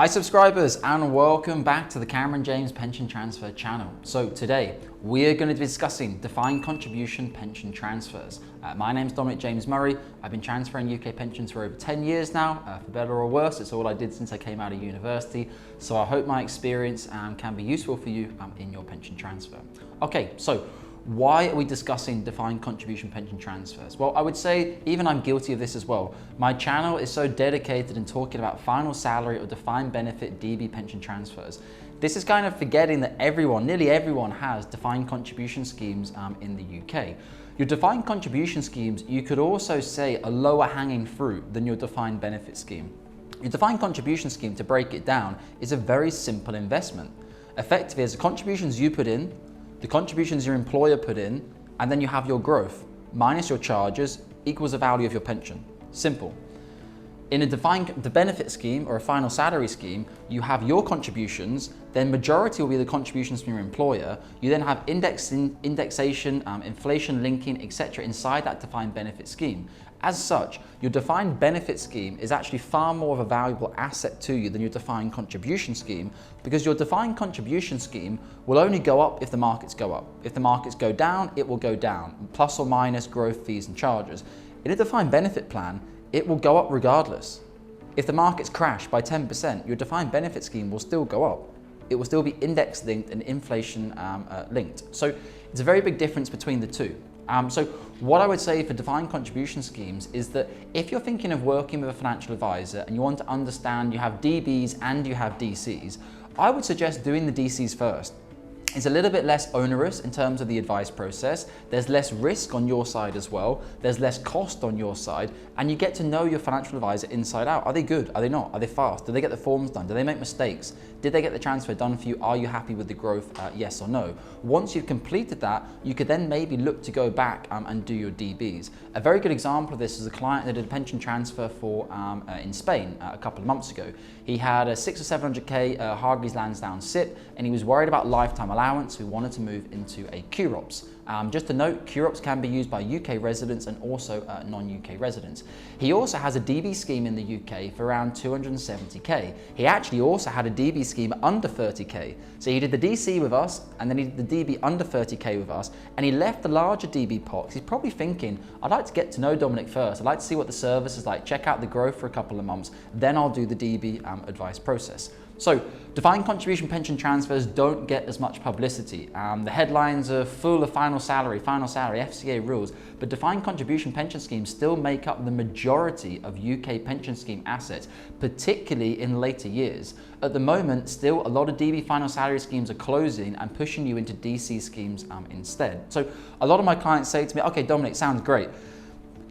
Hi subscribers, and welcome back to the Cameron James Pension Transfer channel. So today we are going to be discussing defined contribution pension transfers. My name's Dominic James Murray. I've been transferring UK pensions for over 10 years now. For better or worse, it's all I did since I came out of university. So I hope my experience can be useful for you in your pension transfer. Okay, so why are we discussing defined contribution pension transfers? Well, I would say even I'm guilty of this as well. My channel is so dedicated in talking about final salary or defined benefit DB pension transfers. This is kind of forgetting that nearly everyone has defined contribution schemes in the UK. Your defined contribution schemes, you could also say, a lower hanging fruit than your defined benefit scheme. Your defined contribution scheme, to break it down, is a very simple investment. Effectively, as the contributions you put in, the contributions your employer put in, and then you have your growth minus your charges equals the value of your pension. Simple. In a defined benefit scheme or a final salary scheme, you have your contributions, then majority will be the contributions from your employer. You then have indexation, inflation linking, etc. inside that defined benefit scheme. As such, your defined benefit scheme is actually far more of a valuable asset to you than your defined contribution scheme, because your defined contribution scheme will only go up if the markets go up. If the markets go down, it will go down, plus or minus growth, fees and charges. In a defined benefit plan, it will go up regardless. If the markets crash by 10%, your defined benefit scheme will still go up. It will still be index linked and inflation linked. So it's a very big difference between the two. So what I would say for defined contribution schemes is that if you're thinking of working with a financial advisor and you want to understand you have DBs and you have DCs, I would suggest doing the DCs first. It's a little bit less onerous in terms of the advice process. There's less risk on your side as well. There's less cost on your side, and you get to know your financial advisor inside out. Are they good? Are they not? Are they fast? Do they get the forms done? Do they make mistakes? Did they get the transfer done for you? Are you happy with the growth? Yes or no? Once you've completed that, you could then maybe look to go back and do your DBs. A very good example of this is a client that did a pension transfer for in Spain a couple of months ago. He had a 600 or 700k Hargreaves Lansdowne SIPP, and he was worried about lifetime allowance. We wanted to move into a QROPS. Just a note, QROPS can be used by UK residents and also non-UK residents. He also has a DB scheme in the UK for around 270k. He actually also had a DB scheme under 30k. So he did the DC with us, and then he did the DB under 30k with us, and he left the larger DB pot. He's probably thinking, I'd like to get to know Dominic first. I'd like to see what the service is like, check out the growth for a couple of months, then I'll do the DB advice process. So, defined contribution pension transfers don't get as much publicity. The headlines are full of final salary, FCA rules, but defined contribution pension schemes still make up the majority of UK pension scheme assets, particularly in later years. At the moment, still a lot of DB final salary schemes are closing and pushing you into DC schemes instead. So, a lot of my clients say to me, okay, Dominic, sounds great.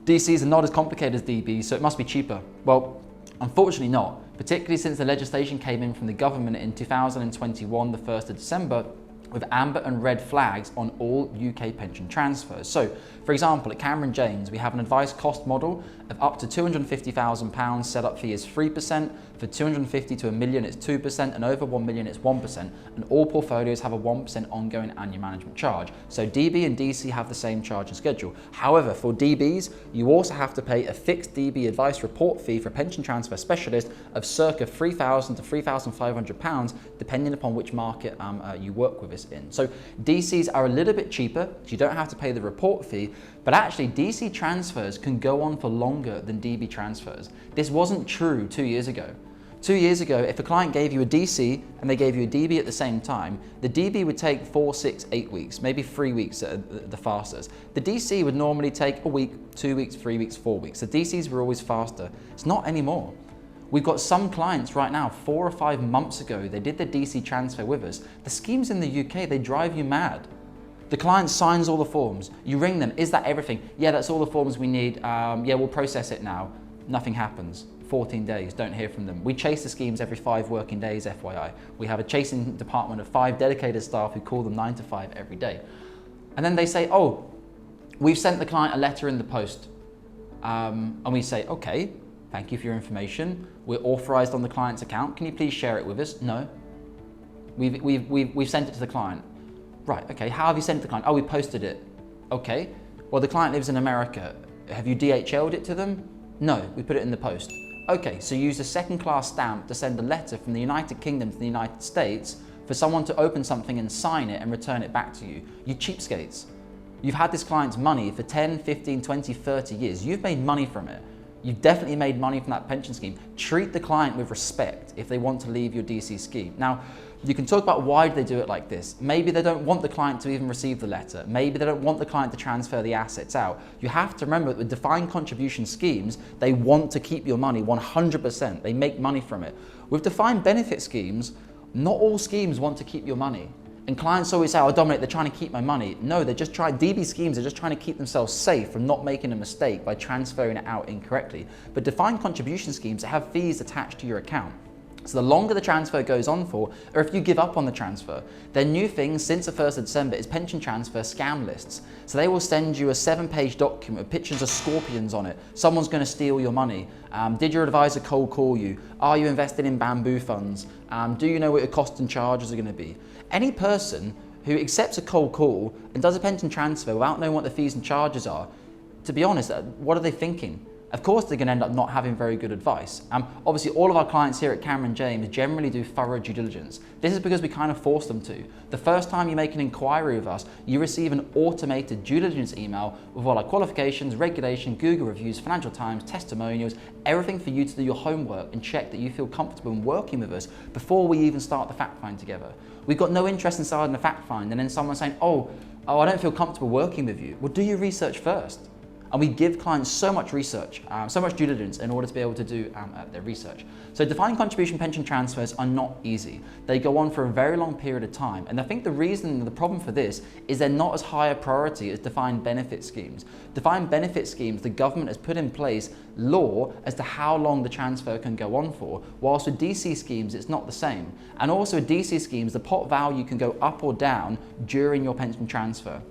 DCs are not as complicated as DBs, so it must be cheaper. Well, unfortunately not. Particularly since the legislation came in from the government in 2021, the 1st of December, with amber and red flags on all UK pension transfers. So, for example, at Cameron James, we have an advice cost model of up to £250,000. Setup fee is 3%. For 250 to a million, it's 2%, and over 1 million, it's 1%. And all portfolios have a 1% ongoing annual management charge. So DB and DC have the same charge and schedule. However, for DBs, you also have to pay a fixed DB advice report fee for a pension transfer specialist of circa £3,000 to £3,500, depending upon which market you work with us in. So DCs are a little bit cheaper, so you don't have to pay the report fee, but actually DC transfers can go on for longer than DB transfers. This wasn't true 2 years ago. 2 years ago, if a client gave you a DC and they gave you a DB at the same time, the DB would take 4, 6, 8 weeks, maybe 3 weeks at the fastest. The DC would normally take a week, 2 weeks, 3 weeks, 4 weeks. The DCs were always faster. It's not anymore. We've got some clients right now, 4 or 5 months ago, they did the DC transfer with us. The schemes in the UK, they drive you mad. The client signs all the forms. You ring them, is that everything? Yeah, that's all the forms we need. Yeah, we'll process it now. Nothing happens. 14 days, don't hear from them. We chase the schemes every 5 working days, FYI. We have a chasing department of 5 dedicated staff who call them 9 to 5 every day. And then they say, oh, we've sent the client a letter in the post. And we say, okay, thank you for your information. We're authorized on the client's account. Can you please share it with us? No. We've sent it to the client. Right, okay, how have you sent it to the client? Oh, we posted it. Okay, well, the client lives in America. Have you DHL'd it to them? No, we put it in the post. Okay, so you use a second-class stamp to send a letter from the United Kingdom to the United States for someone to open something and sign it and return it back to you. You cheapskates. You've had this client's money for 10, 15, 20, 30 years. You've made money from it. You've definitely made money from that pension scheme. Treat the client with respect if they want to leave your DC scheme. Now, you can talk about why do they do it like this. Maybe they don't want the client to even receive the letter. Maybe they don't want the client to transfer the assets out. You have to remember that with defined contribution schemes, they want to keep your money 100%. They make money from it. With defined benefit schemes, not all schemes want to keep your money. And clients always say, oh, Dominic, they're trying to keep my money. No, they're just trying, DB schemes are just trying to keep themselves safe from not making a mistake by transferring it out incorrectly. But defined contribution schemes have fees attached to your account. So the longer the transfer goes on for, or if you give up on the transfer, their new thing since the 1st of December is pension transfer scam lists. So they will send you a 7-page document with pictures of scorpions on it. Someone's going to steal your money. Did your advisor cold call you? Are you invested in bamboo funds? Do you know what your costs and charges are going to be? Any person who accepts a cold call and does a pension transfer without knowing what the fees and charges are, to be honest, what are they thinking? Of course, they're going to end up not having very good advice. Obviously, all of our clients here at Cameron James generally do thorough due diligence. This is because we kind of force them to. The first time you make an inquiry with us, you receive an automated due diligence email with all our qualifications, regulation, Google reviews, Financial Times, testimonials, everything for you to do your homework and check that you feel comfortable in working with us before we even start the fact find together. We've got no interest in starting the fact find and then someone saying, oh, I don't feel comfortable working with you. Well, do your research first. And we give clients so much research, so much due diligence in order to be able to do their research. So defined contribution pension transfers are not easy. They go on for a very long period of time. And I think the reason, the problem for this is they're not as high a priority as defined benefit schemes. Defined benefit schemes, the government has put in place law as to how long the transfer can go on for, whilst with DC schemes, it's not the same. And also with DC schemes, the pot value can go up or down during your pension transfer.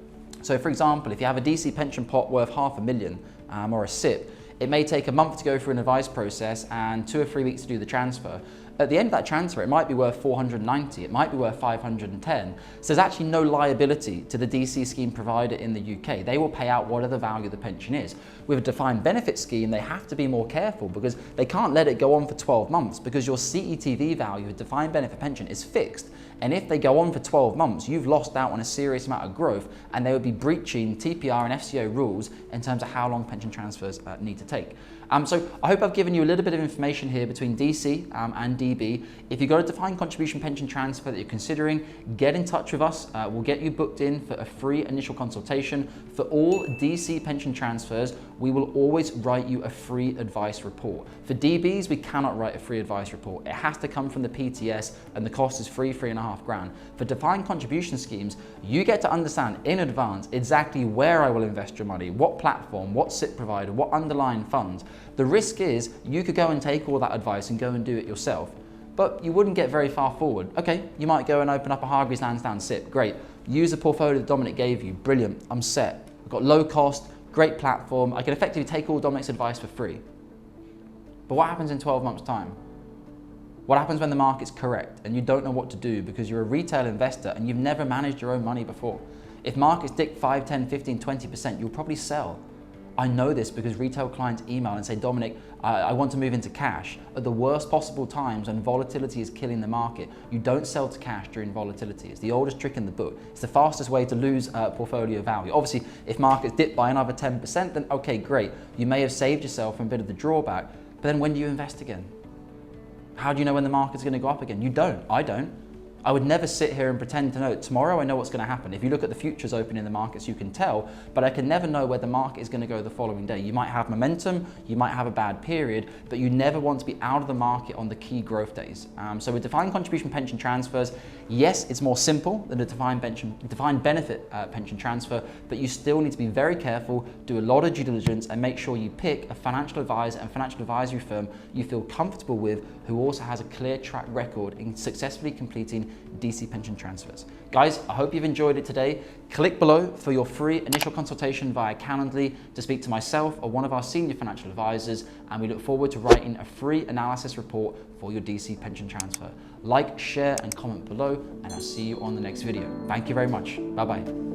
So for example, if you have a DC pension pot worth $500,000 or a SIPP, it may take a month to go through an advice process and 2 or 3 weeks to do the transfer. At the end of that transfer, it might be worth 490, it might be worth 510. So there's actually no liability to the DC scheme provider in the UK. They will pay out whatever the value of the pension is. With a defined benefit scheme, they have to be more careful because they can't let it go on for 12 months because your CETV value of defined benefit pension is fixed. And if they go on for 12 months, you've lost out on a serious amount of growth and they would be breaching TPR and FCO rules in terms of how long pension transfers need to take. So I hope I've given you a little bit of information here between DC and DB. If you've got a defined contribution pension transfer that you're considering, get in touch with us. We'll get you booked in for a free initial consultation. For all DC pension transfers, we will always write you a free advice report. For DBs, we cannot write a free advice report. It has to come from the PTS and the cost is $3.5 grand. For defined contribution schemes, you get to understand in advance exactly where I will invest your money, what platform, what SIPP provider, what underlying funds. The risk is you could go and take all that advice and go and do it yourself, but you wouldn't get very far forward. Okay, you might go and open up a Hargreaves Lansdown SIPP, great. Use the portfolio that Dominic gave you, brilliant, I'm set. I've got low cost, great platform, I can effectively take all Dominic's advice for free. But what happens in 12 months' time? What happens when the market's correct and you don't know what to do because you're a retail investor and you've never managed your own money before? If markets dip 5, 10, 15, 20%, you'll probably sell. I know this because retail clients email and say, Dominic, I want to move into cash. At the worst possible times when volatility is killing the market, you don't sell to cash during volatility. It's the oldest trick in the book. It's the fastest way to lose portfolio value. Obviously, if markets dip by another 10%, then okay, great. You may have saved yourself from a bit of the drawback, but then when do you invest again? How do you know when the market's going to go up again? You don't. I don't. I would never sit here and pretend to know. Tomorrow I know what's going to happen. If you look at the futures open in the markets, you can tell, but I can never know where the market is going to go the following day. You might have momentum, you might have a bad period, but you never want to be out of the market on the key growth days. So with defined contribution pension transfers, yes, it's more simple than a defined benefit pension transfer, but you still need to be very careful, do a lot of due diligence, and make sure you pick a financial advisor and financial advisory firm you feel comfortable with, who also has a clear track record in successfully completing DC pension transfers. Guys, I hope you've enjoyed it today. Click below for your free initial consultation via Calendly to speak to myself or one of our senior financial advisors, and we look forward to writing a free analysis report for your DC pension transfer. Like, share, and comment below, and I'll see you on the next video. Thank you very much. Bye-bye.